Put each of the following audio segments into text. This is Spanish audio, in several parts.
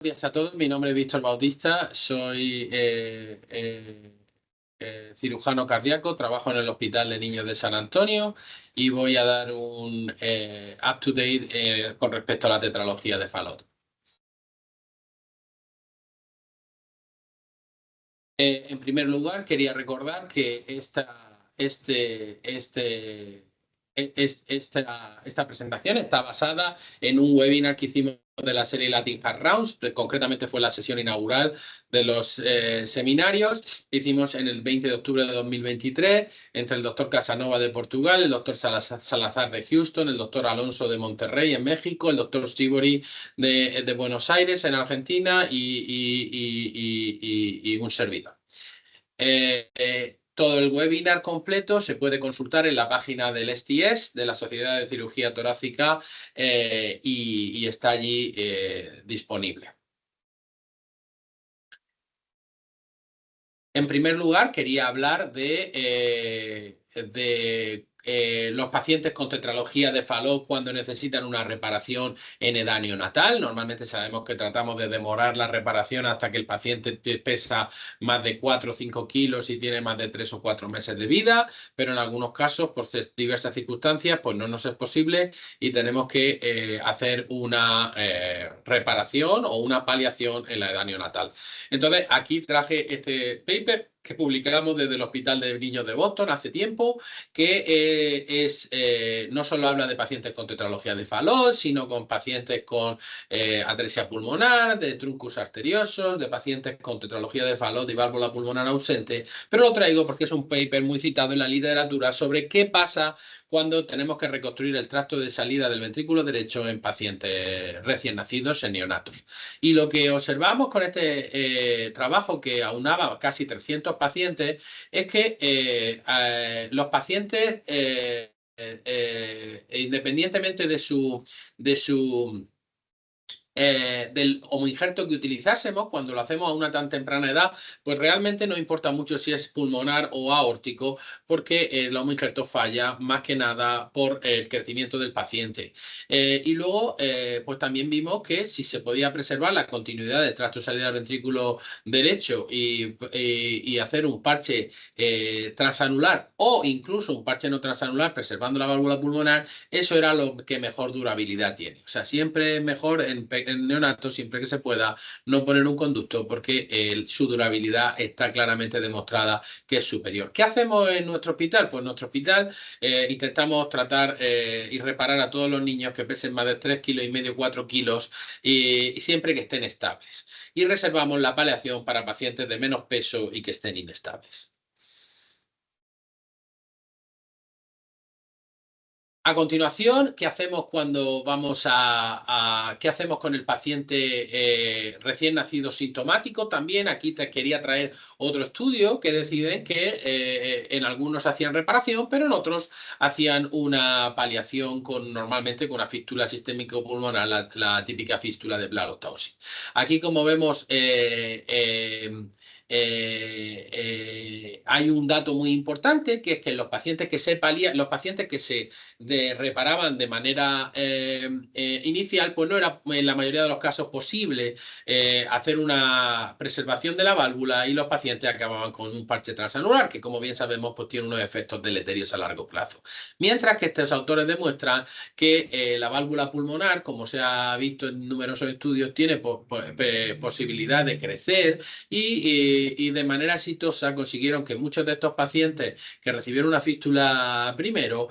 Buenos días a todos, mi nombre es Víctor Bautista, soy cirujano cardíaco, trabajo en el Hospital de Niños de San Antonio y voy a dar un up-to-date con respecto a la tetralogía de Fallot. En primer lugar, quería recordar que esta presentación está basada en un webinar que hicimos de la serie Latin Heart Rounds, concretamente fue la sesión inaugural de los seminarios que hicimos en el 20 de octubre de 2023 entre el doctor Casanova de Portugal, el doctor Salazar de Houston, el doctor Alonso de Monterrey en México, el doctor Sibori de Buenos Aires en Argentina y un servidor. Todo el webinar completo se puede consultar en la página del STS, de la Sociedad de Cirugía Torácica, y está allí disponible. En primer lugar, quería hablar de los pacientes con tetralogía de Fallot cuando necesitan una reparación en edad neonatal. Normalmente sabemos que tratamos de demorar la reparación hasta que el paciente pesa más de 4 o 5 kilos y tiene más de 3 o 4 meses de vida, pero en algunos casos, por diversas circunstancias, pues no nos es posible y tenemos que hacer una reparación o una paliación en la edad neonatal. Entonces, aquí traje este paper que publicamos desde el Hospital de Niños de Boston hace tiempo, que no solo habla de pacientes con tetralogía de Fallot, sino con pacientes con atresia pulmonar, de truncus arteriosos, de pacientes con tetralogía de Fallot y válvula pulmonar ausente, pero lo traigo porque es un paper muy citado en la literatura sobre qué pasa cuando tenemos que reconstruir el tracto de salida del ventrículo derecho en pacientes recién nacidos, en neonatos. Y lo que observamos con este trabajo que aunaba casi 300 pacientes es que los pacientes, independientemente de su del homoinjerto que utilizásemos, cuando lo hacemos a una tan temprana edad, pues realmente no importa mucho si es pulmonar o aórtico, porque el homoinjerto falla más que nada por el crecimiento del paciente. Y luego, pues también vimos que si se podía preservar la continuidad del tracto salida del ventrículo derecho y hacer un parche transanular o incluso un parche no transanular preservando la válvula pulmonar, eso era lo que mejor durabilidad tiene. O sea, siempre es mejor en neonatos, siempre que se pueda, no poner un conducto porque su durabilidad está claramente demostrada que es superior. ¿Qué hacemos en nuestro hospital? Pues en nuestro hospital intentamos tratar y reparar a todos los niños que pesen más de 3,5 kilos, 4 kilos y siempre que estén estables. Y reservamos la paliación para pacientes de menos peso y que estén inestables. A continuación, ¿qué hacemos cuando qué hacemos con el paciente recién nacido sintomático? También aquí te quería traer otro estudio que deciden que en algunos hacían reparación, pero en otros hacían una paliación normalmente con una fístula sistémico-pulmonar, la típica fístula de Blalottaussig. Aquí, como vemos, hay un dato muy importante, que es que los pacientes que se reparaban de manera inicial, pues no era en la mayoría de los casos posible hacer una preservación de la válvula y los pacientes acababan con un parche transanular, que como bien sabemos, pues tiene unos efectos deleterios a largo plazo. Mientras que estos autores demuestran que la válvula pulmonar, como se ha visto en numerosos estudios, tiene posibilidad de crecer y de manera exitosa consiguieron que muchos de estos pacientes que recibieron una fístula primero,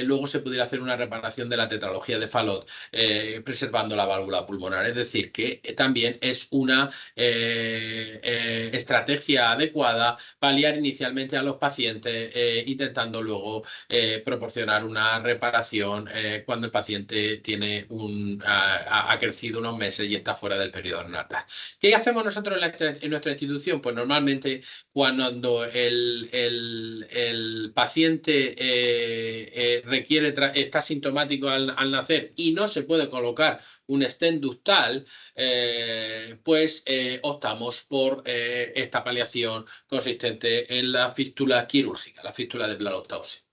luego se pudiera hacer una reparación de la tetralogía de Fallot preservando la válvula pulmonar. Es decir, que también es una estrategia adecuada paliar inicialmente a los pacientes intentando luego proporcionar una reparación cuando el paciente ha crecido unos meses y está fuera del periodo neonatal. ¿Qué hacemos nosotros en nuestra institución? Pues normalmente cuando el paciente está sintomático al nacer y no se puede colocar un stent ductal, pues optamos por esta paliación consistente en la fístula quirúrgica, la fístula de Blalottaussig.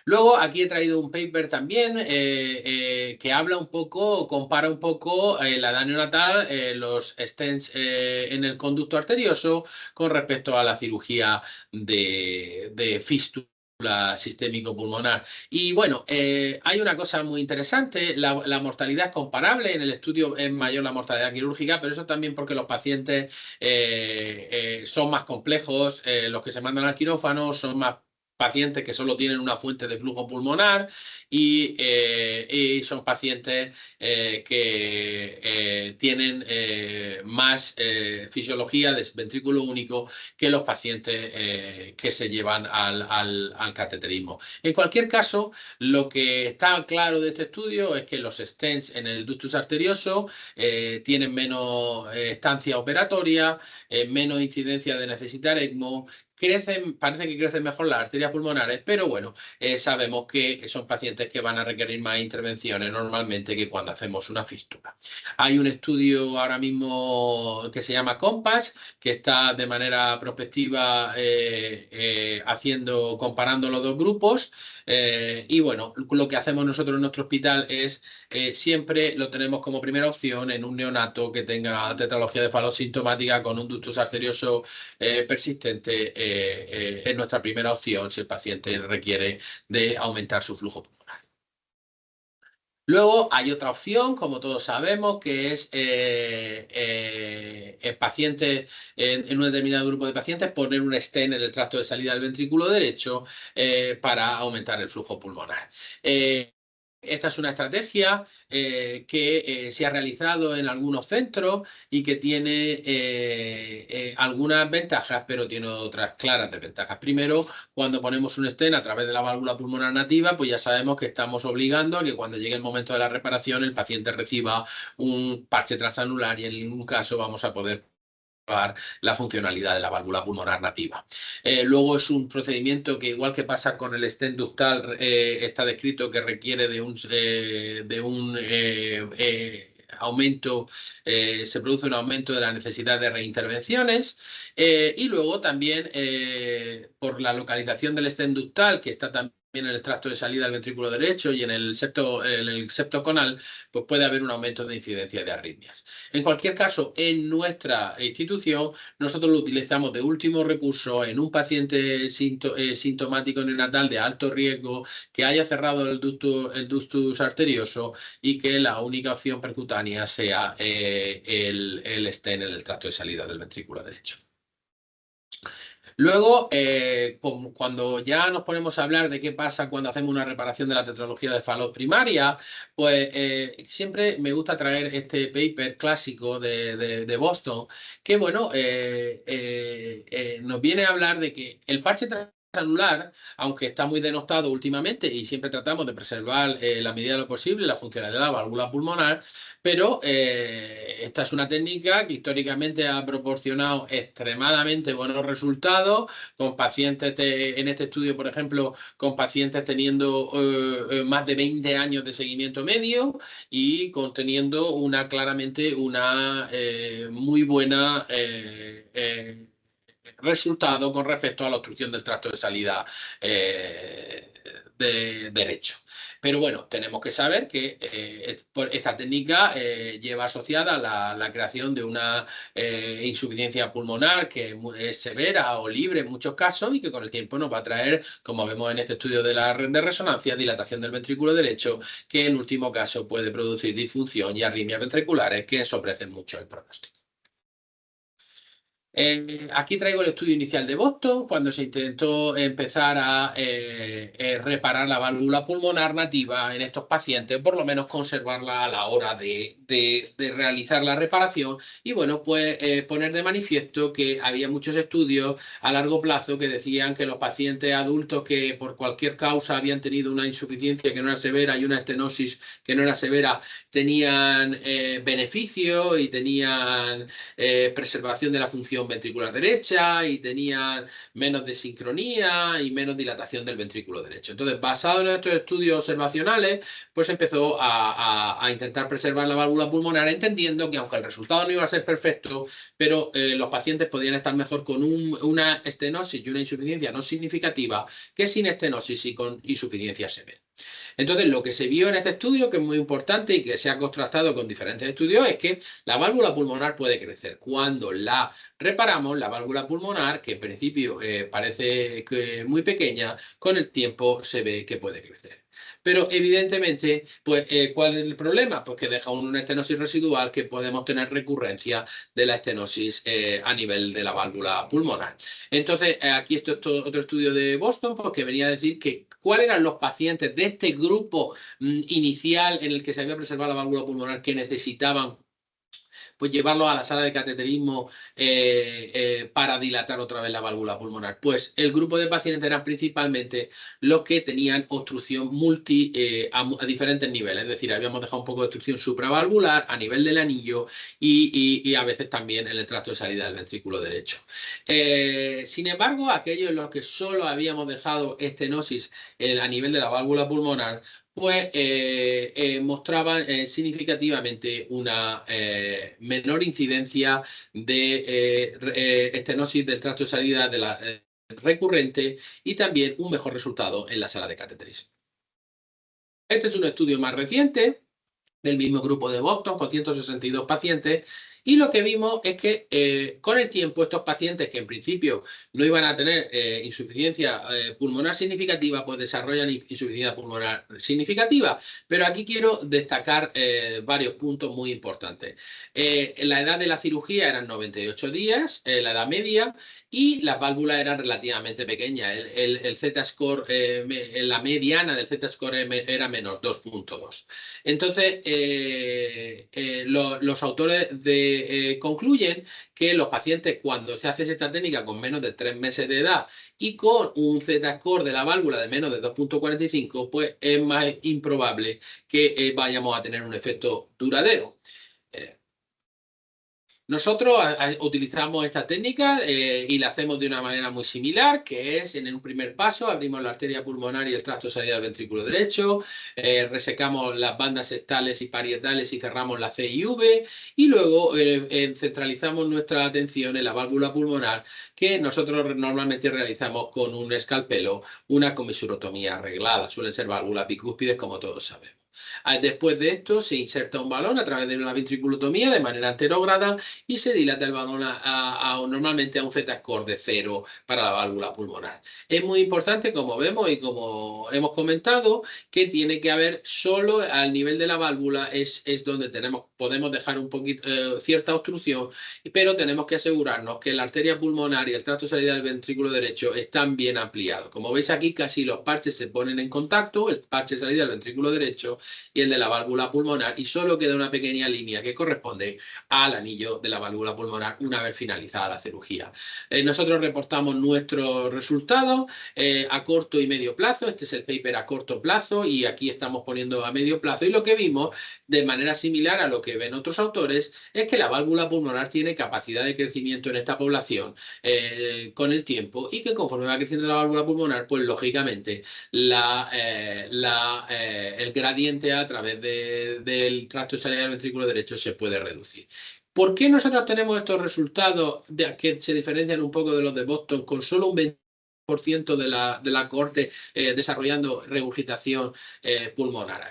Luego aquí he traído un paper también que habla un poco, compara un poco la edad neonatal, los stents en el conducto arterioso con respecto a la cirugía de fístula sistémico pulmonar. Y bueno, hay una cosa muy interesante, la mortalidad es comparable, en el estudio es mayor la mortalidad quirúrgica, pero eso también porque los pacientes son más complejos, los que se mandan al quirófano son más pacientes que solo tienen una fuente de flujo pulmonar y son pacientes que tienen más fisiología de ventrículo único que los pacientes que se llevan al cateterismo. En cualquier caso, lo que está claro de este estudio es que los stents en el ductus arterioso tienen menos estancia operatoria, menos incidencia de necesitar ECMO, parece que crecen mejor las arterias pulmonares, pero bueno, sabemos que son pacientes que van a requerir más intervenciones normalmente que cuando hacemos una fístula. Hay un estudio ahora mismo que se llama COMPASS, que está de manera prospectiva comparando los dos grupos. Y bueno, lo que hacemos nosotros en nuestro hospital es siempre lo tenemos como primera opción en un neonato que tenga tetralogía de Fallot sintomática con un ductus arterioso persistente. Es nuestra primera opción si el paciente requiere de aumentar su flujo pulmonar. Luego hay otra opción, como todos sabemos, que es en pacientes, en un determinado grupo de pacientes, poner un stent en el tracto de salida del ventrículo derecho para aumentar el flujo pulmonar. Esta es una estrategia que se ha realizado en algunos centros y que tiene algunas ventajas, pero tiene otras claras desventajas. Primero, cuando ponemos un stent a través de la válvula pulmonar nativa, pues ya sabemos que estamos obligando a que cuando llegue el momento de la reparación el paciente reciba un parche transanular y en ningún caso vamos a poder la funcionalidad de la válvula pulmonar nativa. Luego es un procedimiento que, igual que pasa con el stent ductal, está descrito que requiere de un aumento, se produce un aumento de la necesidad de reintervenciones y luego también por la localización del stent ductal, que está también en el tracto de salida del ventrículo derecho y en el septo conal, pues puede haber un aumento de incidencia de arritmias. En cualquier caso, en nuestra institución, nosotros lo utilizamos de último recurso en un paciente sintomático neonatal de alto riesgo que haya cerrado el ductus arterioso y que la única opción percutánea sea el stent en el tracto de salida del ventrículo derecho. Luego, cuando ya nos ponemos a hablar de qué pasa cuando hacemos una reparación de la tetralogía de Fallot primaria, pues siempre me gusta traer este paper clásico de Boston, que bueno, nos viene a hablar de que el parche anular, aunque está muy denostado últimamente y siempre tratamos de preservar la medida de lo posible la funcionalidad de la válvula pulmonar, pero esta es una técnica que históricamente ha proporcionado extremadamente buenos resultados con pacientes, en este estudio, por ejemplo, con pacientes teniendo más de 20 años de seguimiento medio y conteniendo claramente una muy buena resultado con respecto a la obstrucción del tracto de salida de derecho. Pero bueno, tenemos que saber que esta técnica lleva asociada la creación de una insuficiencia pulmonar que es severa o libre en muchos casos y que con el tiempo nos va a traer, como vemos en este estudio de la red de resonancia, dilatación del ventrículo derecho, que en último caso puede producir disfunción y arritmias ventriculares que ensobrecen mucho el pronóstico. Aquí traigo el estudio inicial de Boston, cuando se intentó empezar a reparar la válvula pulmonar nativa en estos pacientes, por lo menos conservarla a la hora de realizar la reparación. Y bueno, pues poner de manifiesto que había muchos estudios a largo plazo que decían que los pacientes adultos que por cualquier causa habían tenido una insuficiencia que no era severa y una estenosis que no era severa, tenían beneficio y tenían preservación de la función oclusión ventricular derecha y tenían menos desincronía y menos dilatación del ventrículo derecho. Entonces, basado en estos estudios observacionales, pues empezó a intentar preservar la válvula pulmonar, entendiendo que aunque el resultado no iba a ser perfecto, pero los pacientes podían estar mejor con una estenosis y una insuficiencia no significativa que sin estenosis y con insuficiencia severa. Entonces, lo que se vio en este estudio, que es muy importante y que se ha contrastado con diferentes estudios, es que la válvula pulmonar puede crecer. Cuando la reparamos, la válvula pulmonar, que en principio parece que muy pequeña, con el tiempo se ve que puede crecer. Pero evidentemente, pues, ¿cuál es el problema? Pues que deja una estenosis residual, que podemos tener recurrencia de la estenosis a nivel de la válvula pulmonar. Entonces, aquí esto es otro estudio de Boston, pues, que venía a decir que cuáles eran los pacientes de este grupo inicial en el que se había preservado la válvula pulmonar que necesitaban pues llevarlos a la sala de cateterismo para dilatar otra vez la válvula pulmonar. Pues el grupo de pacientes eran principalmente los que tenían obstrucción a diferentes niveles, es decir, habíamos dejado un poco de obstrucción supravalvular a nivel del anillo y a veces también en el tracto de salida del ventrículo derecho. Sin embargo, aquellos en los que solo habíamos dejado estenosis a nivel de la válvula pulmonar, pues mostraban significativamente una menor incidencia de estenosis del tracto de salida de la recurrente y también un mejor resultado en la sala de cateterismo. Este es un estudio más reciente del mismo grupo de Boston con 162 pacientes. Y lo que vimos es que con el tiempo estos pacientes que en principio no iban a tener insuficiencia pulmonar significativa, pues desarrollan insuficiencia pulmonar significativa. Pero aquí quiero destacar varios puntos muy importantes. La edad de la cirugía eran 98 días, la edad media, y las válvulas eran relativamente pequeñas. El Z-score, la mediana del Z-score era menos 2.2. Entonces, los autores concluyen que los pacientes, cuando se hace esta técnica con menos de 3 meses de edad y con un Z-score de la válvula de menos de 2.45, pues es más improbable que vayamos a tener un efecto duradero. Nosotros utilizamos esta técnica y la hacemos de una manera muy similar, que es en un primer paso abrimos la arteria pulmonar y el tracto de salida del ventrículo derecho, resecamos las bandas septales y parietales y cerramos la C y V, y luego centralizamos nuestra atención en la válvula pulmonar, que nosotros normalmente realizamos con un escalpelo, una comisurotomía arreglada. Suelen ser válvulas bicúspides, como todos sabemos. Después de esto se inserta un balón a través de una ventriculotomía de manera anterógrada y se dilata el balón normalmente a un Z-score de 0 para la válvula pulmonar. Es muy importante, como vemos y como hemos comentado, que tiene que haber solo al nivel de la válvula es donde podemos dejar un poquito cierta obstrucción, pero tenemos que asegurarnos que la arteria pulmonar y el tracto de salida del ventrículo derecho están bien ampliados. Como veis aquí, casi los parches se ponen en contacto, el parche de salida del ventrículo derecho y el de la válvula pulmonar, y solo queda una pequeña línea que corresponde al anillo de la válvula pulmonar una vez finalizada la cirugía. Nosotros reportamos nuestros resultados a corto y medio plazo. Este es el paper a corto plazo y aquí estamos poniendo a medio plazo, y lo que vimos, de manera similar a lo que ven otros autores, es que la válvula pulmonar tiene capacidad de crecimiento en esta población con el tiempo, y que conforme va creciendo la válvula pulmonar, pues lógicamente el gradiente a través del tracto de salida del ventrículo derecho se puede reducir. ¿Por qué nosotros tenemos estos resultados que se diferencian un poco de los de Boston con solo un 20% de la cohorte desarrollando regurgitación pulmonar?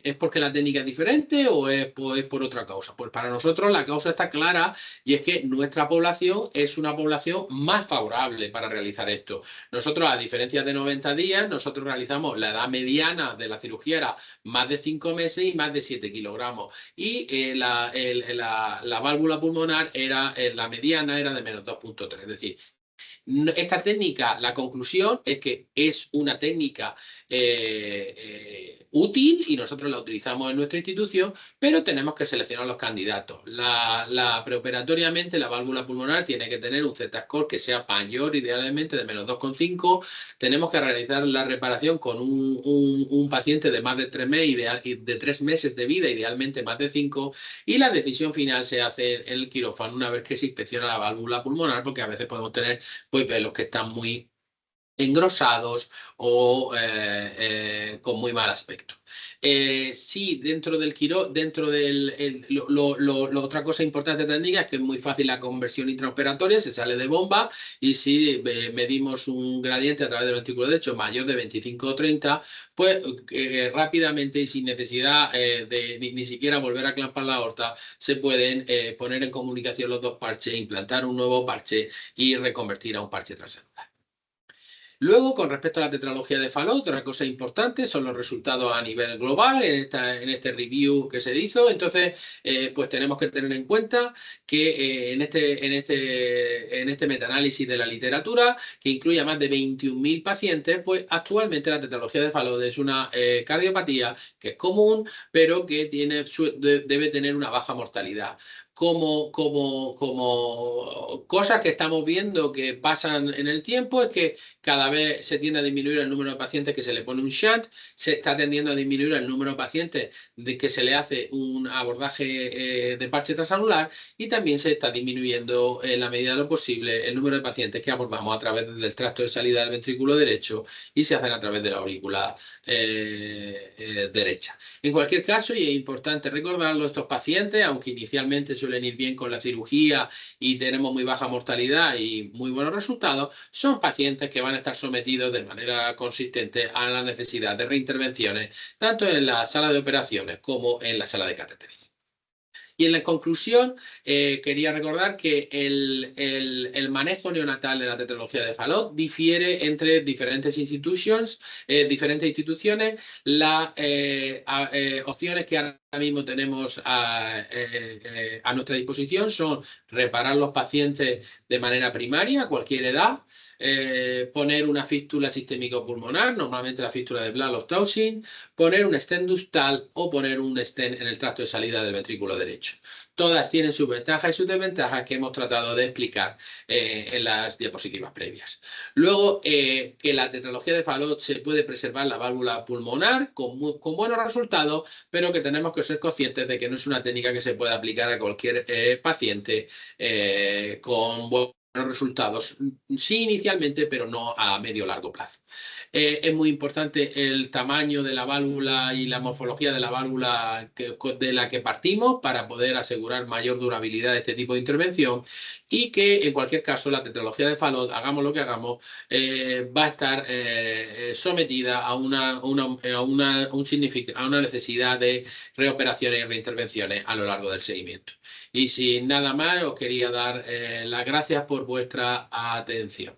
¿Es porque la técnica es diferente o es por otra causa? Pues para nosotros la causa está clara, y es que nuestra población es una población más favorable para realizar esto. Nosotros, a diferencia de 90 días, nosotros realizamos la edad mediana de la cirugía era más de 5 meses y más de 7 kilogramos. Y la válvula pulmonar la mediana era de menos 2.3. Es decir, esta técnica, la conclusión es que es una técnica útil y nosotros la utilizamos en nuestra institución, pero tenemos que seleccionar los candidatos. Preoperatoriamente la válvula pulmonar tiene que tener un Z-score que sea mayor, idealmente de menos 2,5. Tenemos que realizar la reparación con un paciente de más de 3 meses, de 3 meses de vida, idealmente más de 5, y la decisión final se hace en el quirófano una vez que se inspecciona la válvula pulmonar, porque a veces podemos tener pues, velos que están muy engrosados o con muy mal aspecto. Sí, dentro del otra cosa importante técnica es que es muy fácil la conversión intraoperatoria, se sale de bomba y si medimos un gradiente a través del ventrículo derecho mayor de 25 o 30, pues rápidamente y sin necesidad de ni siquiera volver a clampar la aorta, se pueden poner en comunicación los dos parches, implantar un nuevo parche y reconvertir a un parche transanular. Luego, con respecto a la tetralogía de Fallot, otra cosa importante son los resultados a nivel global en este review que se hizo. Entonces, pues tenemos que tener en cuenta que en este metaanálisis de la literatura, que incluye a más de 21.000 pacientes, pues actualmente la tetralogía de Fallot es una cardiopatía que es común, pero que debe tener una baja mortalidad. Como cosas que estamos viendo que pasan en el tiempo es que cada vez se tiende a disminuir el número de pacientes que se le pone un shunt, se está tendiendo a disminuir el número de pacientes de que se le hace un abordaje de parche transanular y también se está disminuyendo en la medida de lo posible el número de pacientes que abordamos a través del tracto de salida del ventrículo derecho y se hacen a través de la aurícula derecha. En cualquier caso, y es importante recordarlo, estos pacientes, aunque inicialmente suelen ir bien con la cirugía y tenemos muy baja mortalidad y muy buenos resultados, son pacientes que van a estar sometidos de manera consistente a la necesidad de reintervenciones, tanto en la sala de operaciones como en la sala de cateterismo. Y en la conclusión, quería recordar que el manejo neonatal de la tetralogía de Fallot difiere entre diferentes instituciones. Las opciones que ahora mismo tenemos a nuestra disposición son reparar los pacientes de manera primaria a cualquier edad, poner una fístula sistémico-pulmonar, normalmente la fístula de Blalock-Townsend, poner un stent ductal o poner un stent en el tracto de salida del ventrículo derecho. Todas tienen sus ventajas y sus desventajas que hemos tratado de explicar en las diapositivas previas. Luego, que la tetralogía de Fallot se puede preservar la válvula pulmonar con buenos resultados, pero que tenemos que ser conscientes de que no es una técnica que se pueda aplicar a cualquier paciente con buenos resultados, sí inicialmente, pero no a medio o largo plazo. Es muy importante el tamaño de la válvula y la morfología de la válvula de la que partimos para poder asegurar mayor durabilidad de este tipo de intervención y que en cualquier caso la tetralogía de Fallot, hagamos lo que hagamos, va a estar sometida a una necesidad de reoperaciones y reintervenciones a lo largo del seguimiento. Y sin nada más, os quería dar las gracias por vuestra atención.